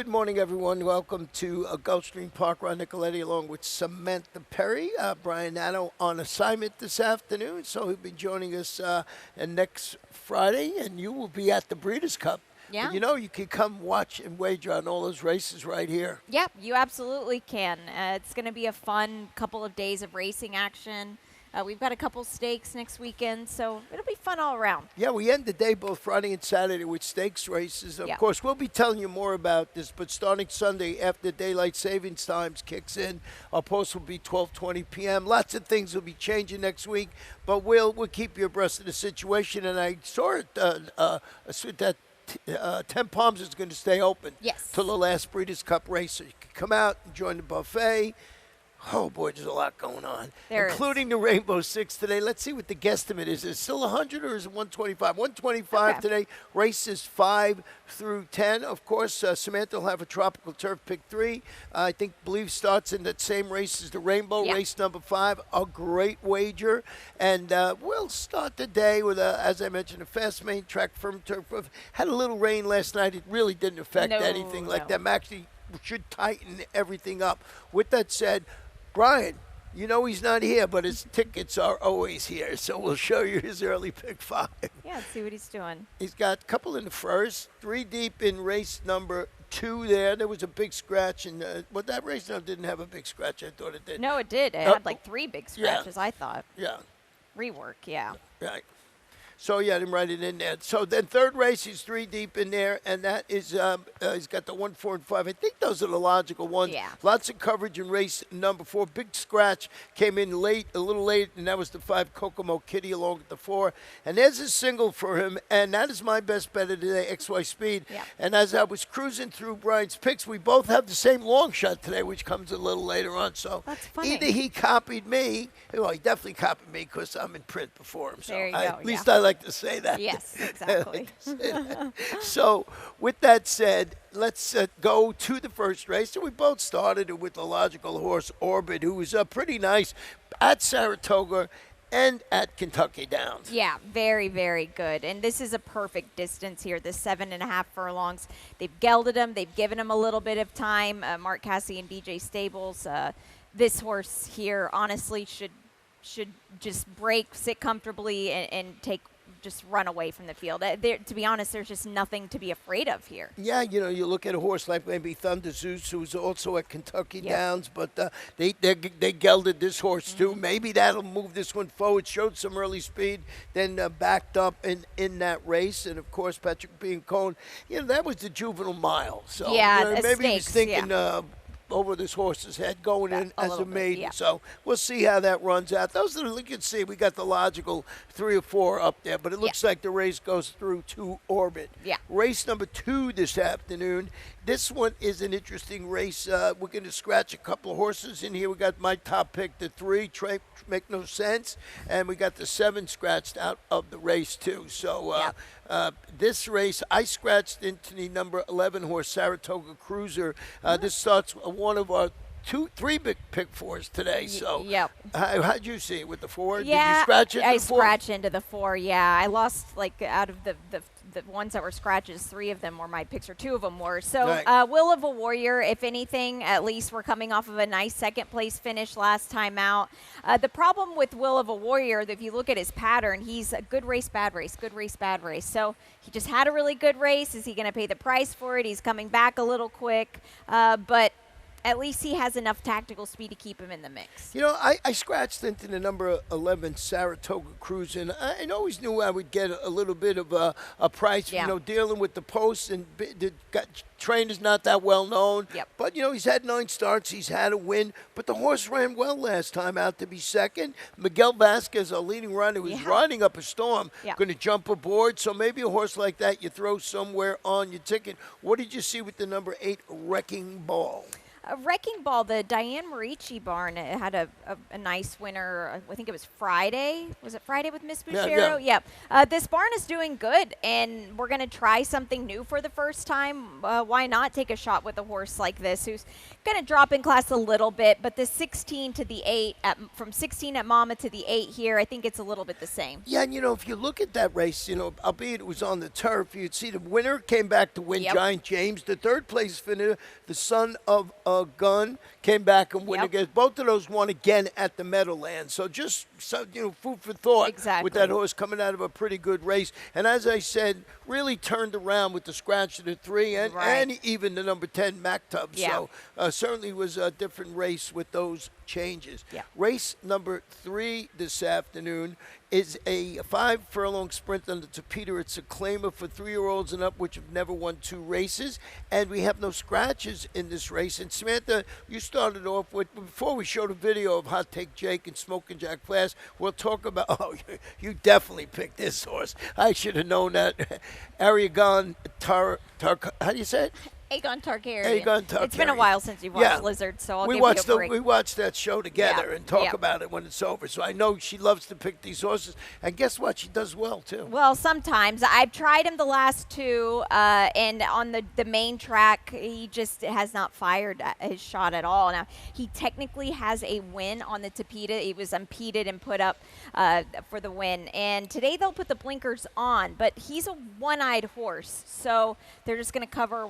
Good morning, everyone. Welcome to Gulfstream Park. Ron Nicoletti along with Samantha Perry. Brian Natto on assignment this afternoon, so he'll be joining us next Friday, and you will be at the Breeders' Cup. Yeah. But you can come watch and wager on all those races right here. Yep, you absolutely can. It's going to be a fun couple of days of racing action. We've got a couple stakes next weekend, so it'll be fun all around. Yeah, we end the day both Friday and Saturday with stakes races. Of course, we'll be telling you more about this, but starting Sunday after daylight savings times kicks in, our post will be 12:20 p.m. Lots of things will be changing next week, but we'll keep you abreast of the situation. And I saw it that 10 Palms is going to stay open till the last Breeders' Cup race. So you can come out and join the buffet. Oh, boy, there's a lot going on, including the Rainbow Six today. Let's see what the guesstimate is. Is it still 100 or is it 125? 125 today. Races 5 through 10. Of course, Samantha will have a Tropical Turf Pick 3. I believe starts in that same race as the Rainbow, race number 5. A great wager. And we'll start the day with, as I mentioned, a fast main track, firm turf. Had a little rain last night. It really didn't affect anything like that. Actually, should tighten everything up. With that said, Brian, he's not here, but his tickets are always here, so we'll show you his early pick 5. Yeah, let's see what he's doing. He's got a couple in the first, 3 deep in race number 2 there. There was a big scratch, and that race now didn't have a big scratch. I thought it did. No, it did. It had like 3 big scratches, I thought. Yeah. Rework, Right. So, I didn't write it in there. So then third race, he's 3 deep in there, and that is he's got the 1, 4, and 5. I think those are the logical ones. Yeah. Lots of coverage in race number 4. Big scratch came in late, a little late, and that was the 5, Kokomo Kitty, along with the 4. And there's a single for him, and that is my best bet of today, XY Speed. Yeah. And as I was cruising through Brian's picks, we both have the same long shot today, which comes a little later on. So that's funny. Either he copied me, well, he definitely copied me because I'm in print before him. So there you go. at least I like to say that. Yes, exactly. So, with that said, let's go to the first race. So we both started with the logical horse Orbit, who was pretty nice at Saratoga and at Kentucky Downs. Yeah, very, very good. And this is a perfect distance here, the 7.5 furlongs. They've gelded him. They've given him a little bit of time. Mark Cassidy and BJ Stables. This horse here, honestly, should just break, sit comfortably, and just run away from the field. To be honest, there's just nothing to be afraid of here. Yeah, you look at a horse like maybe Thunder Zeus, who's also at Kentucky Downs, but they gelded this horse too. Maybe that'll move this one forward. Showed some early speed, then backed up in that race. And of course, Patrick Biancone, that was the juvenile mile. So maybe he was thinking over this horse's head going in as a maiden. Yeah. So we'll see how that runs out. Those are, you can see we got the logical 3 or 4 up there, but it looks like the race goes through to Orbit. Yeah. Race number 2 this afternoon. This one is an interesting race. We're going to scratch a couple of horses in here. We got my top pick, the 3, Make No Sense, and we got the 7 scratched out of the race too. So this race, I scratched into the number 11 horse, Saratoga Cruiser. This starts one of our 3 big pick 4s today. So how'd you see it with the 4? Yeah, did you scratch into I the 4? scratched into the 4. Yeah, I lost out of the ones that were scratches. 3 of them were my picks, or 2 of them were. So Will of a Warrior, if anything, at least we're coming off of a nice second place finish last time out. The problem with Will of a Warrior, if you look at his pattern, he's a good race, bad race, good race, bad race. So he just had a really good race. Is he going to pay the price for it? He's coming back a little quick, but at least he has enough tactical speed to keep him in the mix. I scratched into the number 11 Saratoga Cruise, and I always knew I would get a little bit of a price, dealing with the post, and the trainer's not that well known. But, he's had 9 starts. He's had a win. But the horse ran well last time out to be second. Miguel Vasquez, a leading runner, who's riding up a storm, going to jump aboard. So maybe a horse like that you throw somewhere on your ticket. What did you see with the number 8 Wrecking Ball? Wrecking Ball, the Diane Marici barn, it had a nice winner. I think it was Friday. Was it Friday with Miss Buchero? Yeah. This barn is doing good, and we're going to try something new for the first time. Why not take a shot with a horse like this who's going to drop in class a little bit, but the 16 to the 8, from 16 at Mama to the 8 here, I think it's a little bit the same. Yeah, and if you look at that race, albeit it was on the turf, you'd see the winner came back to win, Giant James. The third place finisher, the son of a gun, came back and win again. Both of those won again at the Meadowlands. So just food for thought with that horse coming out of a pretty good race. And as I said, really turned around with the scratch of the 3 and even the number 10 Mactub. Yeah. So certainly was a different race with those changes. Yeah. Race number 3 this afternoon is a 5-furlong sprint on the Tapeta. It's a claimer for 3-year-olds and up, which have never won 2 races. And we have no scratches in this race. And Samantha, you started off with, before we showed a video of Hot Take Jake and Smoking Jack Flash, we'll talk about, you definitely picked this horse. I should have known that. Aragon how do you say it? Aegon Targaryen. Aegon Targaryen. It's been a while since you watched Lizard, so I'll give you a break. We watched that show together and talk about it when it's over. So I know she loves to pick these horses. And guess what? She does well, too. Well, sometimes. I've tried him the last 2, and on the main track, he just has not fired his shot at all. Now, he technically has a win on the Tapeta. He was impeded and put up for the win. And today they'll put the blinkers on, but he's a one-eyed horse, so they're just going to cover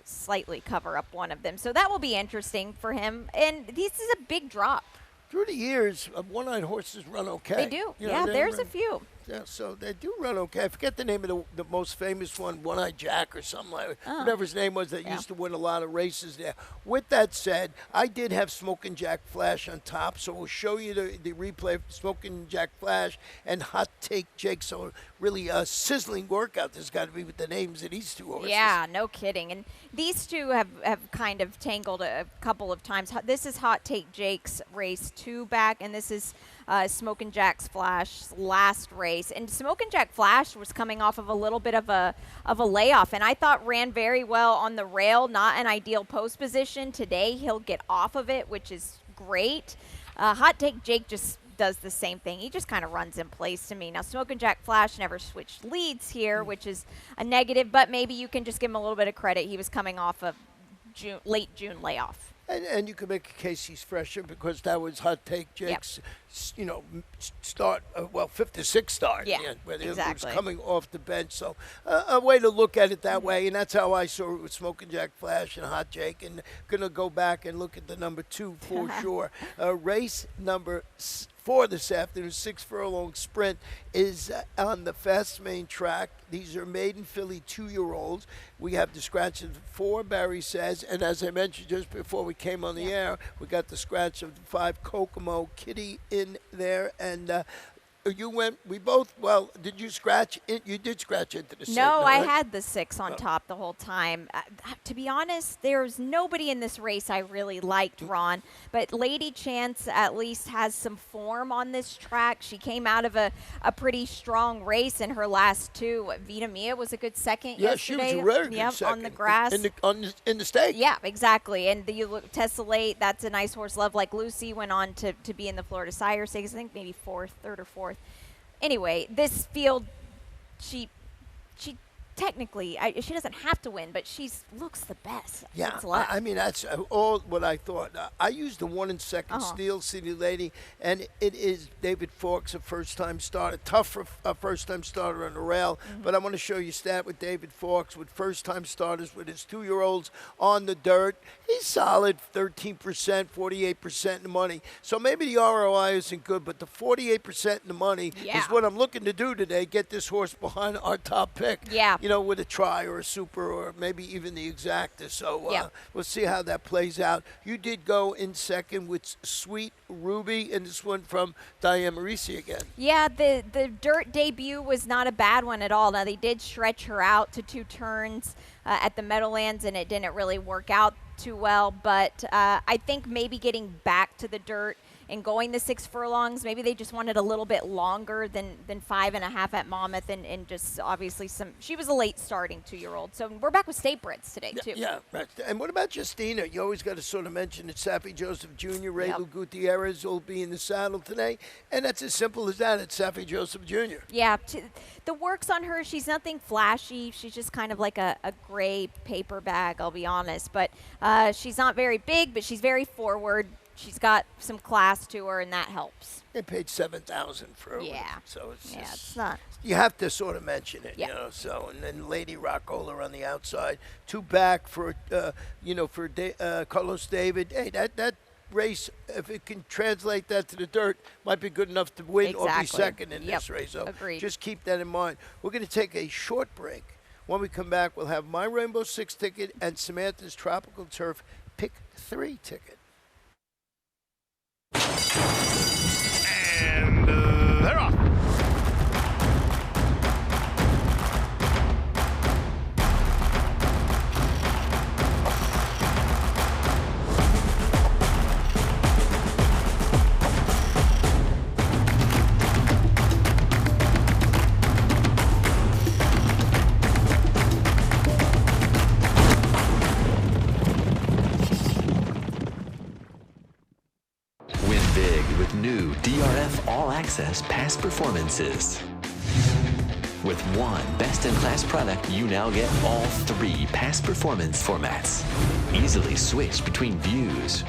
slightly cover up one of them. So that will be interesting for him. And this is a big drop. Through the years, one-eyed horses run okay. They do. There's a few. Yeah, so they do run okay. I forget the name of the most famous one, One-Eyed Jack or something like that. Whatever his name was that used to win a lot of races there. With that said, I did have Smoking Jack Flash on top, so we'll show you the replay of Smoking Jack Flash and Hot Take Jake. So really a sizzling workout there's got to be with the names of these 2 horses. Yeah, no kidding. And these 2 have kind of tangled a couple of times. This is Hot Take Jake's race 2 back, and this is Smokin' Jack's Flash's last race. And Smokin' Jack Flash was coming off of a little bit of a layoff, and I thought ran very well on the rail, not an ideal post position. Today he'll get off of it, which is great. Hot Take Jake just does the same thing. He just kind of runs in place to me. Now, Smokin' Jack Flash never switched leads here, which is a negative, but maybe you can just give him a little bit of credit. He was coming off of late June layoff. And you can make a case he's fresher because that was Hot Take Jake's, start, 5th to 6th start. Where he was coming off the bench. So a way to look at it that way, and that's how I saw it with Smoking Jack Flash and Hot Jake. And going to go back and look at the number 2 for sure. Race number 4 this afternoon, 6-furlong sprint, is on the fast main track. These are maiden filly 2-year-olds. We have the scratch of 4, Barry says, and as I mentioned just before we came on the air, we got the scratch of the 5 Kokomo Kitty in there, and did you scratch it? You did scratch into the 6. No, I had the 6 on top the whole time. To be honest, there's nobody in this race I really liked, Ron. But Lady Chance at least has some form on this track. She came out of a pretty strong race in her last 2. Vita Mia was a good second yesterday. She was a very good second. On the grass. In the stake. Yeah, exactly. And you look Tessellate, that's a nice horse. Love Like Lucy went on to be in the Florida Sire Stakes, I think maybe 4th, 3rd or 4th. Anyway, this field, she technically, she doesn't have to win, but she looks the best. Yeah, I mean, that's all what I thought. I used the 1 and 2nd Steel City Lady, and it is David Fawkes, a first-time starter. Tough for a first-time starter on the rail, but I want to show you a stat with David Fawkes with first-time starters with his 2-year-olds on the dirt. He's solid, 13%, 48% in the money. So maybe the ROI isn't good, but the 48% in the money is what I'm looking to do today, get this horse behind our top pick. Yeah. With a try or a super or maybe even the exacta. So we'll see how that plays out. You did go in second with Sweet Ruby, and this one from Diane Marici again. Yeah, the dirt debut was not a bad one at all. Now, they did stretch her out to 2 turns at the Meadowlands, and it didn't really work out too well. But I think maybe getting back to the dirt and going the 6 furlongs. Maybe they just wanted a little bit longer than 5.5 at Monmouth, and just obviously she was a late starting 2-year-old. So we're back with state breds today, too. Yeah, right. And what about Justina? You always got to sort of mention that Safi Joseph Jr., Ray Lou Gutierrez will be in the saddle today. And that's as simple as that. It's Safi Joseph Jr. Yeah, the works on her, she's nothing flashy. She's just kind of like a gray paper bag, I'll be honest. But she's not very big, but she's very forward. She's got some class to her, and that helps. They paid $7,000 for her. Yeah. So it's just, it's not. You have to sort of mention it, So, and then Lady Rockola on the outside, 2 back for, Carlos David. Hey, that race, if it can translate that to the dirt, might be good enough to win or be second in this race. So agreed. Just keep that in mind. We're going to take a short break. When we come back, we'll have my Rainbow Six ticket and Samantha's Tropical Turf Pick 3 ticket. And they're off. New DRF All Access Past Performances. With one best-in-class product, you now get all 3 past performance formats. Easily switch between views.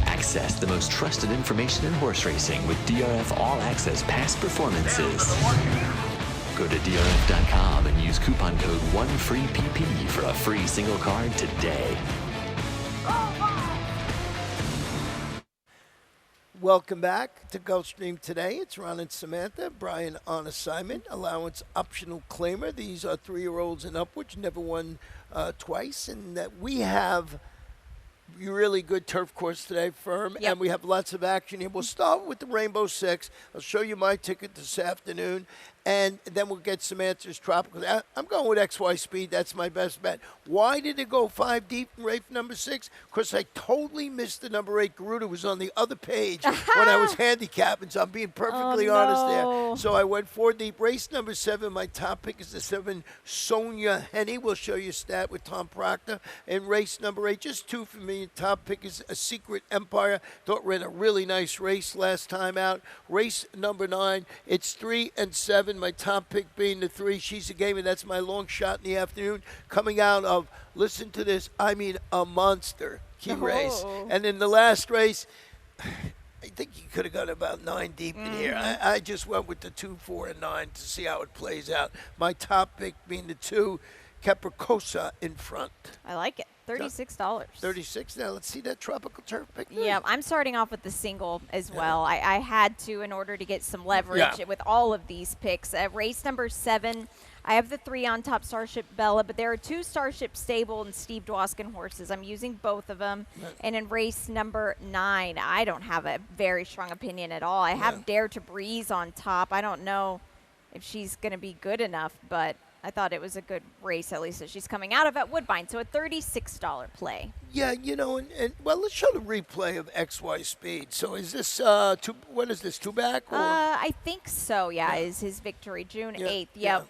Access the most trusted information in horse racing with DRF All Access Past Performances. Go to DRF.com and use coupon code 1FREEPP for a free single card today. Welcome back to Gulfstream today. It's Ron and Samantha. Brian on assignment. Allowance optional claimer. These are 3-year-olds and upwards. Never won twice. And that we have a really good turf course today, firm. And we have lots of action here. We'll start with the Rainbow Six. I'll show you my ticket this afternoon. And then we'll get Samantha's Tropical. I'm going with XY Speed. That's my best bet. Why did it go 5 deep in race number 6? Because I totally missed the number 8. Garuda was on the other page when I was handicapping, so I'm being perfectly honest there. So I went 4 deep. Race number 7, my top pick is the 7, Sonia Henny. We'll show you a stat with Tom Proctor. And race number 8, just 2 for me. Top pick is a Secret Empire. Thought ran a really nice race last time out. Race number 9, it's 3 and 7. My top pick being the 3, She's a Gamer. That's my long shot in the afternoon. Coming out of, listen to this, I mean a monster key race. And in the last race, I think you could have got about 9 deep in here. I just went with the 2, 4, and 9 to see how it plays out. My top pick being the 2, Capricosa in front. I like it. $36. $36. Now let's see that Tropical Turf pick. Yeah, I'm starting off with the single as well. I had to in order to get some leverage with all of these picks. Race number 7, I have the 3 on top, Starship Bella, but there are 2 Starship Stable and Steve Dwoskin horses. I'm using both of them. And in race number 9, I don't have a very strong opinion at all. I have Dare to Breeze on top. I don't know if she's going to be good enough, but I thought it was a good race, at least that she's coming out of at Woodbine. So a $36 play. Yeah, and well, let's show the replay of XY Speed. So is this, when is this, 2 back? Or? I think so, is his victory, June 8th. Yeah.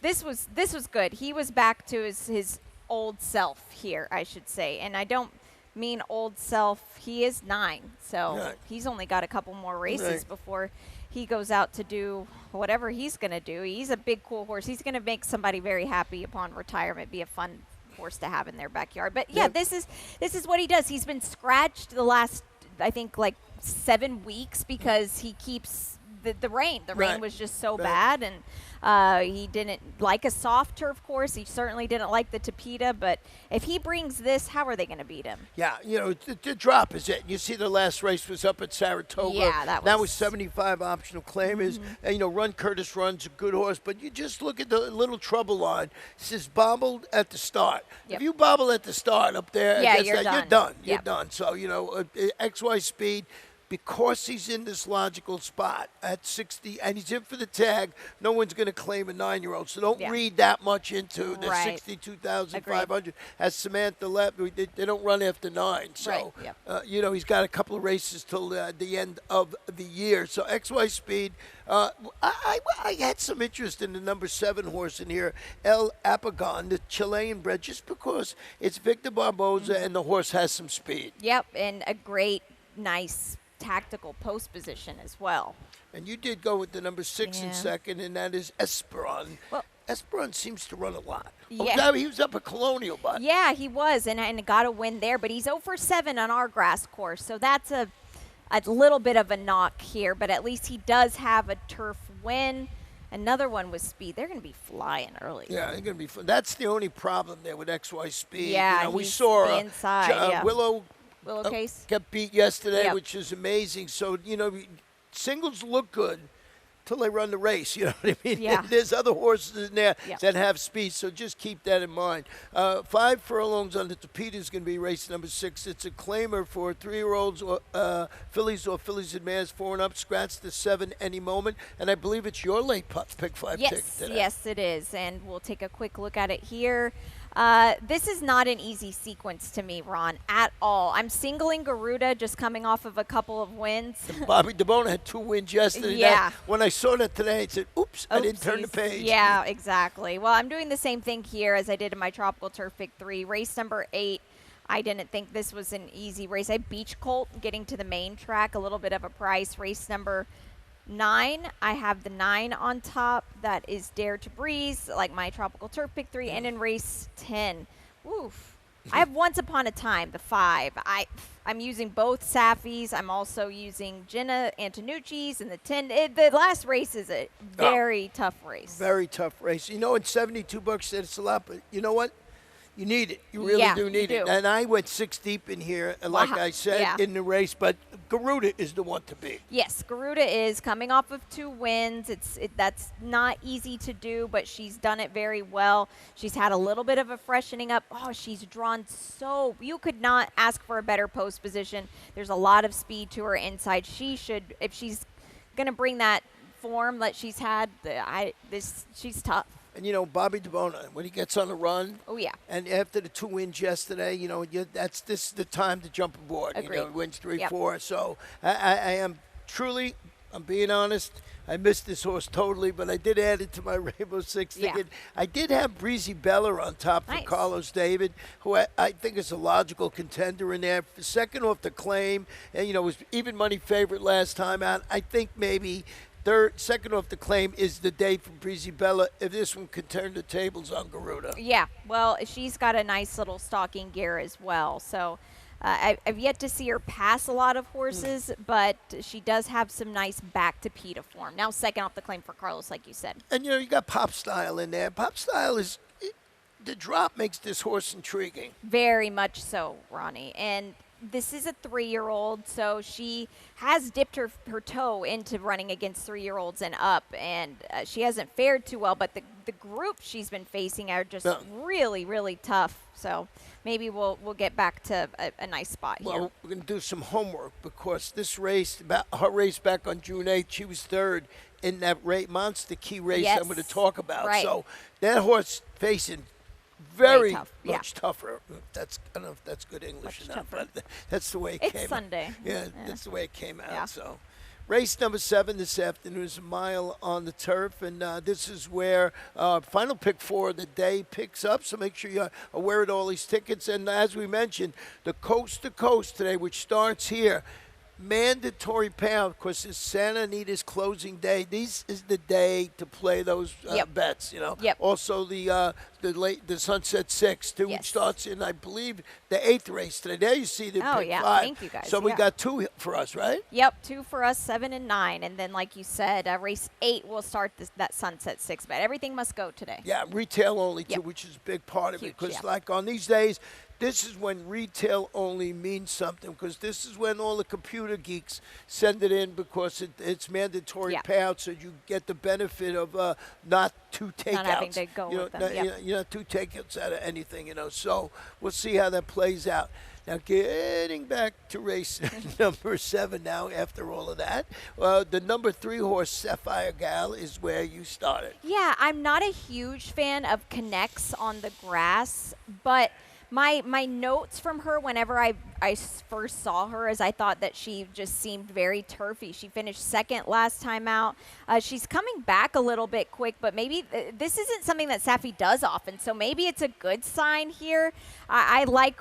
This was good. He was back to his old self here, I should say. And I don't mean old self. He is 9, so he's only got a couple more races before he goes out to do whatever he's going to do. He's a big, cool horse. He's going to make somebody very happy upon retirement, be a fun horse to have in their backyard. But, this is what he does. He's been scratched the last, I think, 7 weeks because he keeps the rain. The rain was just so bad, and he didn't like a soft turf course. He certainly didn't like the Tapeta, but if he brings this, how are they going to beat him? Yeah, the drop is it. You see the last race was up at Saratoga. Yeah, that was 75 optional claimers. And, Run Curtis Run's a good horse, but you just look at the little trouble line. It says bobbled at the start. If you bobble at the start up there, you're done. You're done. So, XY Speed, because he's in this logical spot at 60, and he's in for the tag, no one's going to claim a 9-year-old. So don't read that much into the 62,500. As Samantha left, they don't run after 9. So, he's got a couple of races till the end of the year. So XY Speed, I had some interest in the number 7 horse in here, El Apagon, the Chilean bred, just because it's Victor Barboza and the horse has some speed. Yep, and a great, nice tactical post position as well. And you did go with the number 6 in second, and that is Esperon. Well, Esperon seems to run a lot. Yeah. He was up at Colonial, but yeah, he was, and got a win there. But he's 0 for 7 on our grass course, so that's a little bit of a knock here. But at least he does have a turf win. Another one with speed. They're going to be flying early. Yeah, they're going to be fun. That's the only problem there with XY Speed. Yeah, we saw inside. Willow Case got beat yesterday, which is amazing. So, singles look good till they run the race. You know what I mean? Yeah. There's other horses in there that have speed, so just keep that in mind. 5 furlongs on the Topeta is going to be race number 6. It's a claimer for 3-year-olds, fillies or fillies advanced 4 and up, scratch the 7 any moment. And I believe it's your late pick 5 ticket today. Yes, it is. And we'll take a quick look at it here. This is not an easy sequence to me, Ron, at all. I'm singling Garuda, just coming off of a couple of wins. Bobby DeBona had 2 wins yesterday. Yeah. When I saw that today, I said, oops, I didn't turn the page. Yeah, exactly. Well, I'm doing the same thing here as I did in my Tropical Turf Pick 3. Race number 8, I didn't think this was an easy race. I Beach Colt getting to the main track, a little bit of a price. Race number 9, I have the 9 on top. That is Dare to Breeze, like my Tropical Turf Pick 3. And in race 10, I have Once Upon a Time, the 5. I'm using both Safis. I'm also using Jenna Antonucci's and the 10. The last race is a very tough race. Very tough race. In $72, it's a lot, but you know what? You need it. You really do need it. And I went 6 deep in here, like I said, in the race. But Garuda is the one to beat. Yes, Garuda is coming off of 2 wins. That's not easy to do, but she's done it very well. She's had a little bit of a freshening up. Oh, she's drawn so. You could not ask for a better post position. There's a lot of speed to her inside. She should, if she's going to bring that form that she's had, she's tough. And, Bobby DeBona, when he gets on the run. Oh, yeah. And after the 2 wins yesterday, this is the time to jump aboard. Agreed. He wins 3-4. So I am truly, I'm being honest, I missed this horse totally, but I did add it to my Rainbow Six ticket. I did have Breezy Bella on top for Carlos David, who I think is a logical contender in there. Second off the claim, and, was even money favorite last time out. I think maybe second off the claim is the day for Breezy Bella, if this one could turn the tables on Garuda. Yeah, well, she's got a nice little stalking gear as well. So I've yet to see her pass a lot of horses, but she does have some nice back to PETA form. Now second off the claim for Carlos, like you said. And, you got Pop Style in there. Pop Style is, the drop makes this horse intriguing. Very much so, Ronnie. And this is a 3-year-old, so she has dipped her toe into running against 3-year-olds and up, and she hasn't fared too well, but the group she's been facing are just really, really tough. So maybe we'll get back to a nice spot here. Well, we're going to do some homework because this race, her race back on June 8th, she was 3rd in that monster key race I'm going to talk about. Right. So that horse facing very tough. much tougher. I don't know if that's good English or not, but that's the way it came out. It's Sunday. Yeah, that's the way it came out. Yeah. So, race number 7 this afternoon is a mile on the turf, and this is where final pick 4 of the day picks up. So make sure you're aware of all these tickets. And as we mentioned, the coast to coast today, which starts here. Mandatory payout because it's Santa Anita's closing day. This is the day to play those bets. Also the Sunset Six too, which starts in I believe the 8th race today. There you see the pick 5. Thank you guys. So we got 2 for us, right? Yep, 2 for us, 7 and 9, and then like you said, race 8 will start that Sunset 6 bet. Everything must go today. Yeah, retail only too, which is a big part of it because like on these days. This is when retail only means something because this is when all the computer geeks send it in because it's mandatory payout, so you get the benefit of not 2 takeouts. Not having to go with them. You're not 2 takeouts out of anything, So we'll see how that plays out. Now, getting back to race number 7 now after all of that, the number 3 horse, Sapphire Gal, is where you started. Yeah, I'm not a huge fan of connects on the grass, but my notes from her whenever I first saw her is I thought that she just seemed very turfy. She finished second last time out. She's coming back a little bit quick, but maybe this isn't something that Saffy does often, so maybe it's a good sign here. I like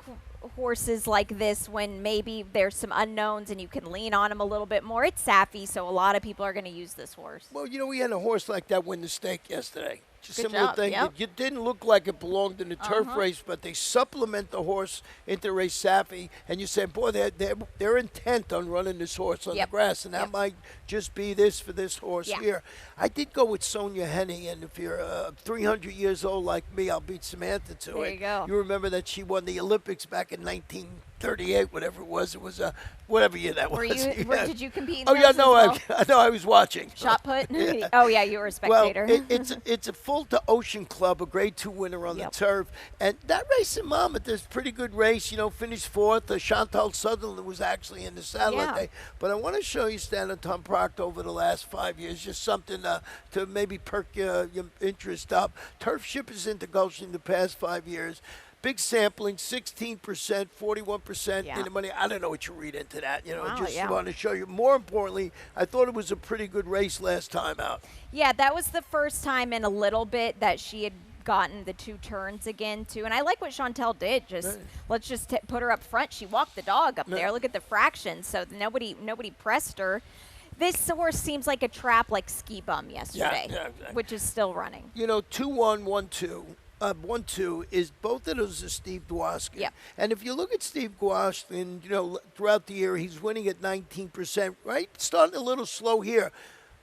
horses like this when maybe there's some unknowns and you can lean on them a little bit more. It's Saffy, so a lot of people are going to use this horse. Well, we had a horse like that win the stake yesterday. Just a Good similar job, thing. yep. It didn't look like it belonged in the turf race, but they supplement the horse into race Saffy, and you say, boy, they're intent on running this horse on the grass, and that might just be this for this horse here. I did go with Sonia Henny, and if you're 300 years old like me, I'll beat Samantha to it. There you go. You remember that she won the Olympics back in 1938, whatever it was. It was whatever year that was. Did you compete in Oh, yeah, those no, as well? I know, I was watching. Shot put? Oh, yeah, you were a spectator. Well, it's a full to Ocean Club, a grade 2 winner on the turf. And that race in Monmouth is a pretty good race, finished 4th. Chantal Sutherland was actually in the saddle that day. But I want to show you Stan and Tom Proctor over the last 5 years, just something to maybe perk your interest up. Turf shippers into Gulfstream the past 5 years. Big sampling, 16%, 41% in the money. I don't know what you read into that. Want to show you. More importantly, I thought it was a pretty good race last time out. Yeah, that was the first time in a little bit that she had gotten the 2 turns again, too. And I like what Chantel did. Let's just put her up front. She walked the dog up there. Look at the fraction. So nobody pressed her. This horse seems like a trap like Ski Bum yesterday, which is still running. 2-1, 1-2. 1-2 is both of those are Steve Dwoskin. Yep. And if you look at Steve Dwoskin, throughout the year, he's winning at 19%, right? Starting a little slow here.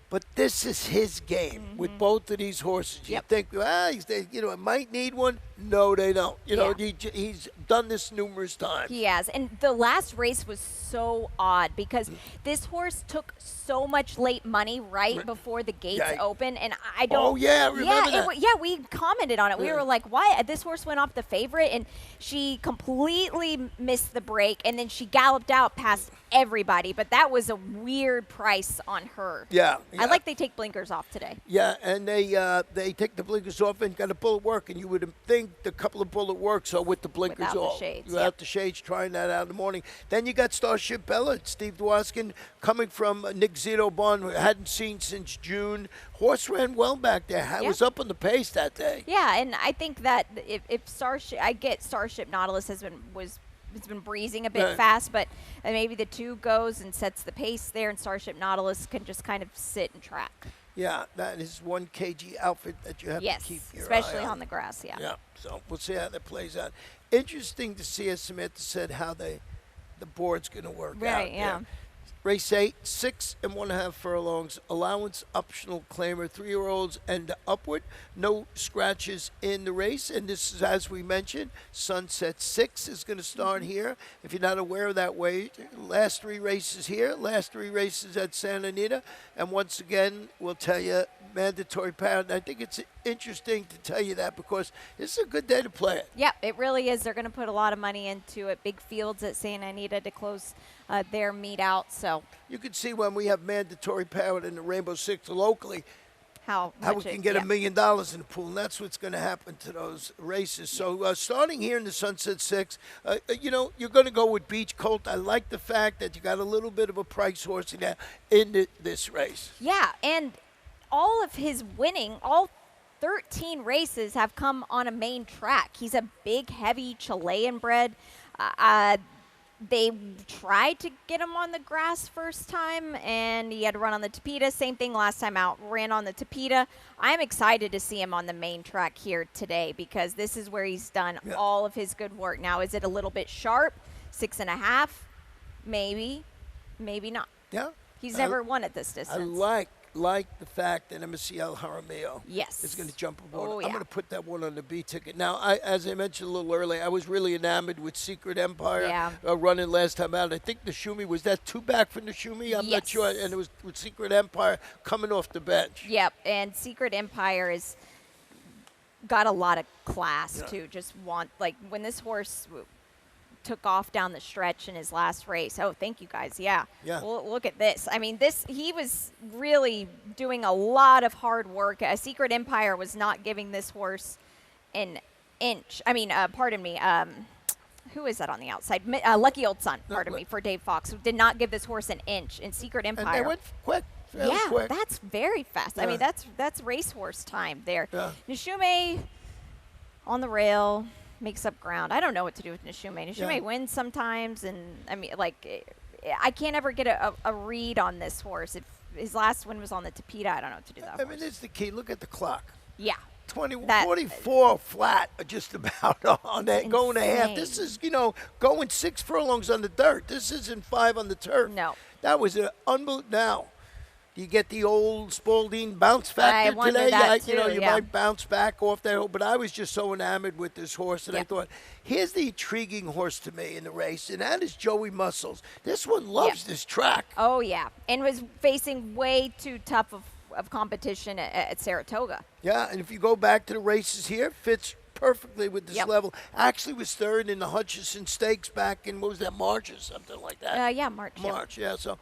But this is his game with both of these horses. You think, it might need one. No, they don't. He's done this numerous times. He has. And the last race was so odd because this horse took so much late money right before the gates open. And I don't. Oh, yeah, remember that. We commented on it. We were like, why? This horse went off the favorite, and she completely missed the break, and then she galloped out past everybody. But that was a weird price on her. Yeah. I like they take blinkers off today. Yeah, and they take the blinkers off and got a bullet work, and you would think the couple of bullet works are with the blinkers Without off. the shades. Without the shades, trying that out in the morning. Then you got Starship Bella, Steve Dwoskin, coming from Nick Zito Barn, who I hadn't seen since June. Horse ran well back there. I was up on the pace that day. Yeah, and I think that if Starship, I get Starship Nautilus has been breezing a bit fast, but maybe the 2 goes and sets the pace there, and Starship Nautilus can just kind of sit and track. Yeah, that is 1 kg outfit that you have to keep your especially eye on the grass, Yeah, so we'll see how that plays out. Interesting to see, as Samantha said, how the board's going to work out. Right, yeah. Race 8, 6 1/2 furlongs, allowance optional claimer, 3-year-olds and upward. No scratches in the race, and this is, as we mentioned, Sunset 6 is going to start here. If you're not aware of that way, last 3 races here, last 3 races at Santa Anita, and once again, we'll tell you, mandatory pound. I think it's interesting to tell you that because this is a good day to play it. Yeah, it really is. They're going to put a lot of money into it. Big fields at Santa Anita to close their meet out. So you can see when we have mandatory power in the Rainbow Six locally, how we can get $1 million in the pool, and that's what's going to happen to those races. So starting here in the Sunset 6, you're going to go with Beach Colt. I like the fact that you got a little bit of a price horse in this race. Yeah, and all of his winning, all 13 races have come on a main track. He's a big, heavy Chilean bred. They tried to get him on the grass first time, and he had to run on the Tapeta. Same thing last time out, ran on the Tapeta. I'm excited to see him on the main track here today because this is where he's done all of his good work. Now, is it a little bit sharp? 6.5? Maybe. Maybe not. Yeah. He's never won at this distance. I like the fact that MSCL Jaramillo is going to jump aboard. Oh, I'm going to put that one on the B ticket. Now, as I mentioned a little earlier, I was really enamored with Secret Empire running last time out. I think Nishumi, was that 2 back for Nishumi? I'm not sure. And it was with Secret Empire coming off the bench. Yep, and Secret Empire is got a lot of class, too. Just when this horse took off down the stretch in his last race. Oh, thank you guys. Yeah. Well, look at this. I mean, he was really doing a lot of hard work. Secret Empire was not giving this horse an inch. I mean, pardon me. Who is that on the outside? Lucky Old Son, pardon me, for Dave Fox, who did not give this horse an inch in Secret Empire. And they went quick. Yeah, quick. That's very fast. I mean, that's racehorse time there. Yeah. Nishume on the rail makes up ground. I don't know what to do with Nishume. Nishume wins sometimes, and I mean, like, I can't ever get a read on this horse. If his last win was on the Tapeta, I don't know what to do that. I mean, it's the key. Look at the clock. Yeah. 24 flat, just about on that, going a half. This is, going 6 furlongs on the dirt. This isn't 5 on the turf. No. That was an unbelievable. Now, do you get the old Spalding bounce factor I wonder today? that too, You might bounce back off that hill, but I was just so enamored with this horse, and I thought, here's the intriguing horse to me in the race, and that is Joey Muscles. This one loves this track. Oh, yeah, and was facing way too tough of competition at Saratoga. Yeah, and if you go back to the races here, fits perfectly with this level. Actually was third in the Hutchison Stakes back in, what was that, March or something like that? March. March, so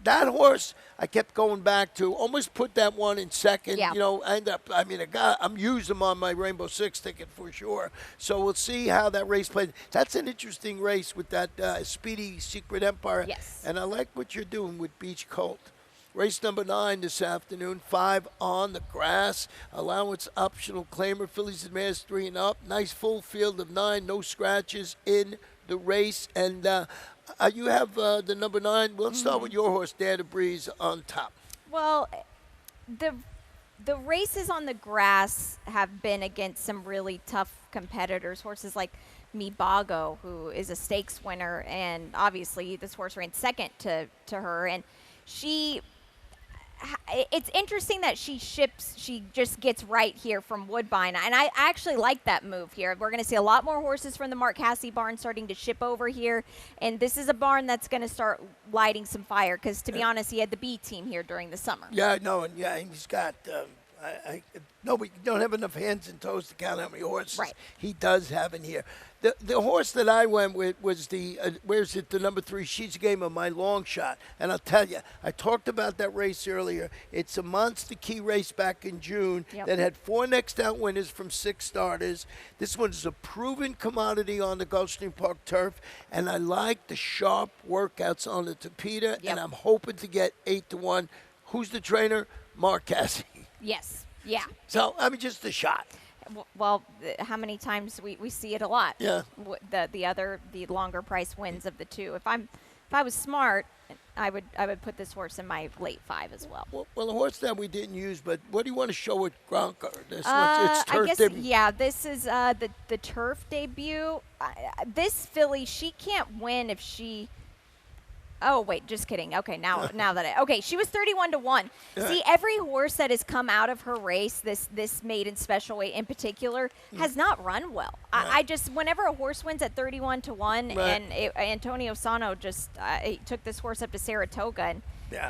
that horse I kept going back to, almost put that one in second. I'm using him on my Rainbow Six ticket for sure. So we'll see how that race plays. That's an interesting race with that speedy Secret Empire. Yes. And I like what you're doing with Beach Colt. Race number 9 this afternoon, 5 on the grass. Allowance optional claimer, fillies and mares 3 and up. Nice full field of 9, no scratches in the race. And you have the number 9. We'll start with your horse, Dare to Breeze, on top. Well, the races on the grass have been against some really tough competitors. Horses like Mibago, who is a stakes winner, and obviously this horse ran second to her. And it's interesting that she just gets right here from Woodbine. And I actually like that move here. We're going to see a lot more horses from the Mark Casse barn starting to ship over here. And this is a barn that's going to start lighting some fire because, to be honest, he had the B team here during the summer. Yeah, I know. And he's got we don't have enough hands and toes to count how many horses he does have in here. The horse that I went with was the number 3 She's Game of my long shot. And I'll tell you, I talked about that race earlier. It's a monster key race back in June that had 4 next out winners from 6 starters. This one is a proven commodity on the Gulfstream Park turf, and I like the sharp workouts on the Tapeta, and I'm hoping to get 8-1. Who's the trainer? Mark Casse. Yes. Yeah. So, just a shot. Well, how many times we see it a lot? Yeah. The longer price wins of the two. If I was smart, I would put this horse in my late 5 as well. Well, the horse that we didn't use, but what do you want to show with Gronka? It's turf debut. This is the turf debut. This filly, she can't win if she. Oh, wait, just kidding. Okay, now that she was 31-1. See, every horse that has come out of her race, this maiden special weight in particular, has not run well. I just, whenever a horse wins at 31-1, and Antonio Sano just he took this horse up to Saratoga, and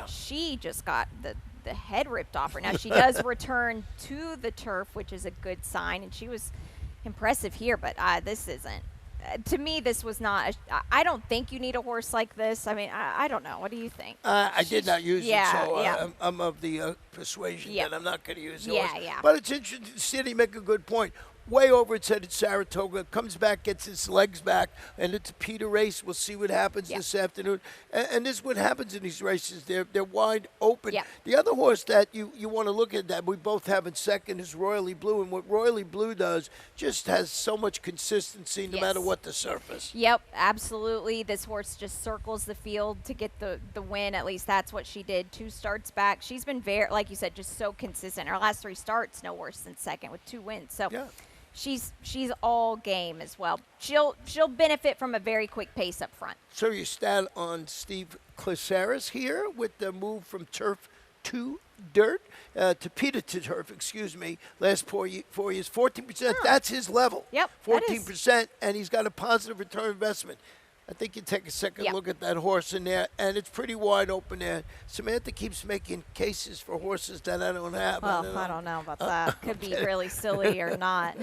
she just got the head ripped off her. Now, she does return to the turf, which is a good sign, and she was impressive here, but this isn't. To me, this was not. I don't think you need a horse like this. I mean, I don't know. What do you think? I did not use it, so I'm of the persuasion that I'm not going to use it. But it's interesting to see you make a good point. Way over its head at Saratoga, comes back, gets his legs back, and it's a Peter race. We'll see what happens this afternoon. And this is what happens in these races. They're wide open. The other horse that you want to look at that we both have in second is Royally Blue. And what Royally Blue does just has so much consistency no matter what the surface. Yep, absolutely. This horse just circles the field to get the win. At least that's what she did. 2 starts back. She's been very, like you said, just so consistent. Her last 3 starts, no worse than second with 2 wins. So. Yeah. She's all game as well. She'll benefit from a very quick pace up front. So your stat on Steve Caceres here with the move from turf to dirt, Tapeta to turf, last 4 years, 14%. That's his level. Yep, 14%, and he's got a positive return investment. I think you take a second look at that horse in there, and it's pretty wide open there. Samantha keeps making cases for horses that I don't have. Well, I don't know about that. Could be really silly or not.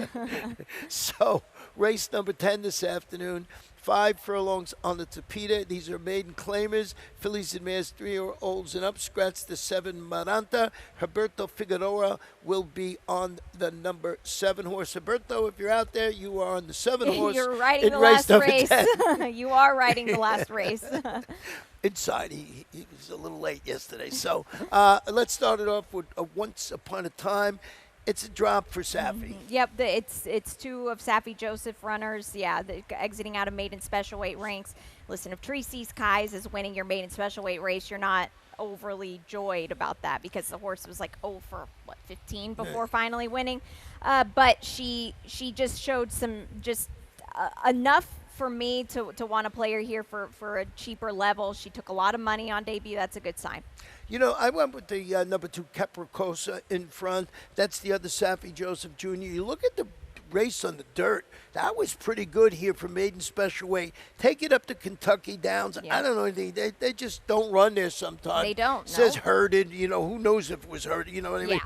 So race number 10 this afternoon. 5 furlongs on the Tapita. These are maiden claimers. Fillies and mares 3-year-olds and up. Scratch the 7 Maranta. Herberto Figueroa will be on the number 7 horse. Herberto, if you're out there, you are on the 7 horse. You're riding the race last race. 10. You are riding the last race. Inside, he was a little late yesterday. So let's start it off with Once Upon a Time. It's a drop for Safi. Yep, it's 2 of Safi Joseph runners. Yeah, exiting out of maiden special weight ranks. Listen, if Treacy's Kai's is winning your maiden special weight race, you're not overly joyed about that because the horse was like 0 for 15 before finally winning. But she just showed some enough for me to want to play her here for a cheaper level. She took a lot of money on debut. That's a good sign. You know, I went with the number 2 Capricosa in front. That's the other Safi Joseph Jr. You look at the race on the dirt. That was pretty good here for maiden special weight. Take it up to Kentucky Downs. Yeah. I don't know anything. They just don't run there sometimes. They don't. It says no. herded. You know, who knows if it was herded. You know what I mean? Yeah.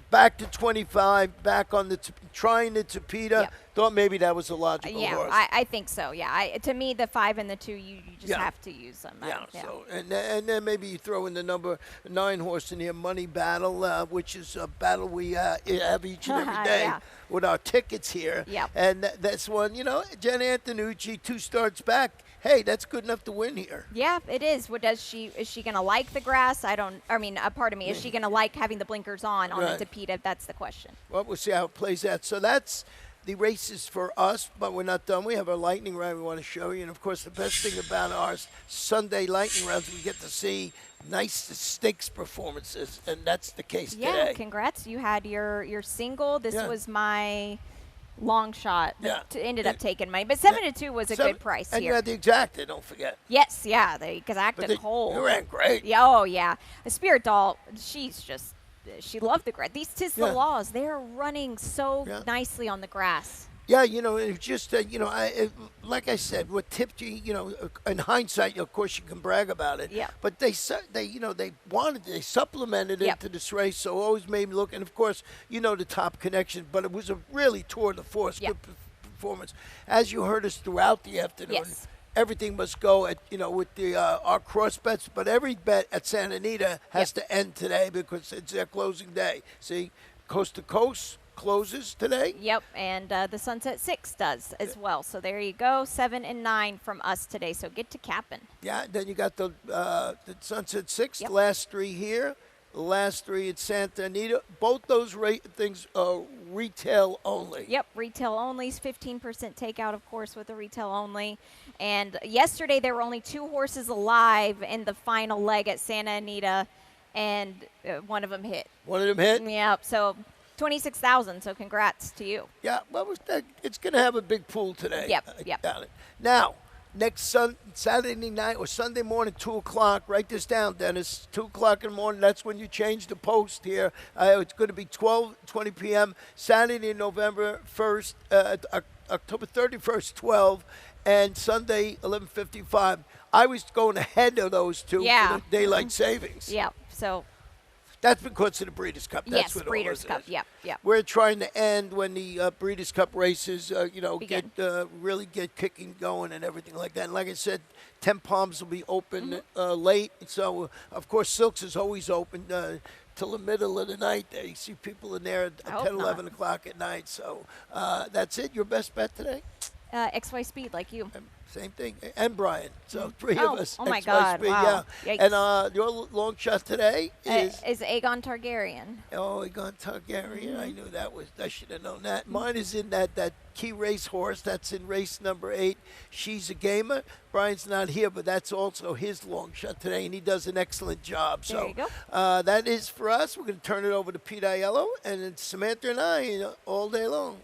Back to 25, back on the trying the Tapita. Yep. Thought maybe that was a logical horse. I think so. Yeah, to me, the 5 and the 2, you just have to use them. Yeah. So and then maybe you throw in the number 9 horse in here, Money Battle, which is a battle we have each and every day with our tickets here. Yep. And that's one. You know, Jen Antonucci, 2 starts back. Hey, that's good enough to win here. Yeah, it is. What is she going to like the grass? Pardon me. Is she going to like having the blinkers on the Tapita? That's the question. Well, we'll see how it plays out. So that's the races for us, but we're not done. We have our lightning round we want to show you. And, of course, the best thing about our Sunday lightning rounds, we get to see nice stakes performances, and that's the case today. Yeah, congrats. You had your single. This was my long shot. Ended up taking money. But 7-2 was a good price and here. You had the exacta, don't forget. Yes, yeah. The exacta Cole. You ran great. Yeah, oh, yeah. The Spirit Doll, she loved the grass. These Tis the Laws, they're running so nicely on the grass. Yeah, you know, it's just, like I said, what tipped you, in hindsight, of course, you can brag about it. Yeah. But they supplemented into this race, so always made me look. And, of course, the Top Connection, but it was a really tour de force, good performance. As you heard us throughout the afternoon, everything must go at, with the our cross bets, but every bet at Santa Anita has to end today because it's their closing day. See, Coast to Coast closes today. Yep, and the Sunset 6 does as well. So there you go, 7 and 9 from us today. So get to capping. Yeah, then you got the Sunset 6, the last 3 here, the last 3 at Santa Anita. Both those things are retail only. Yep, retail only is 15% takeout, of course, with the retail only. And yesterday there were only 2 horses alive in the final leg at Santa Anita, and one of them hit. One of them hit? Yep, so 26,000, so congrats to you. Yeah, well, it's going to have a big pool today. Yep. Now, next Saturday night or Sunday morning, 2 o'clock, write this down, Dennis, 2 o'clock in the morning, that's when you change the post here. It's going to be 12:20 p.m., Saturday, November 1st, October 31st, 12, and Sunday, 11:55. I was going ahead of those 2 for the daylight savings. Yeah, so... That's because of the Breeders' Cup. That's what Breeders' Cup. Is. Yep. We're trying to end when the Breeders' Cup races, really get kicking going and everything like that. And like I said, 10 Palms will be open late. So, of course, Silks is always open till the middle of the night. You see people in there at 10, 11 o'clock at night. So that's it. Your best bet today? XY Speed, like you. Same thing. And Brian. So 3 of us. Oh, my XY God. Speed, wow. Yeah. And your long shot today is Aegon Targaryen. Oh, Aegon Targaryen. I knew that was. I should have known that. Mine is in that key race horse. That's in race number 8. She's a gamer. Brian's not here, but that's also his long shot today, and he does an excellent job. There so you go. That is for us. We're going to turn it over to Pete Aiello, and it's Samantha and I all day long.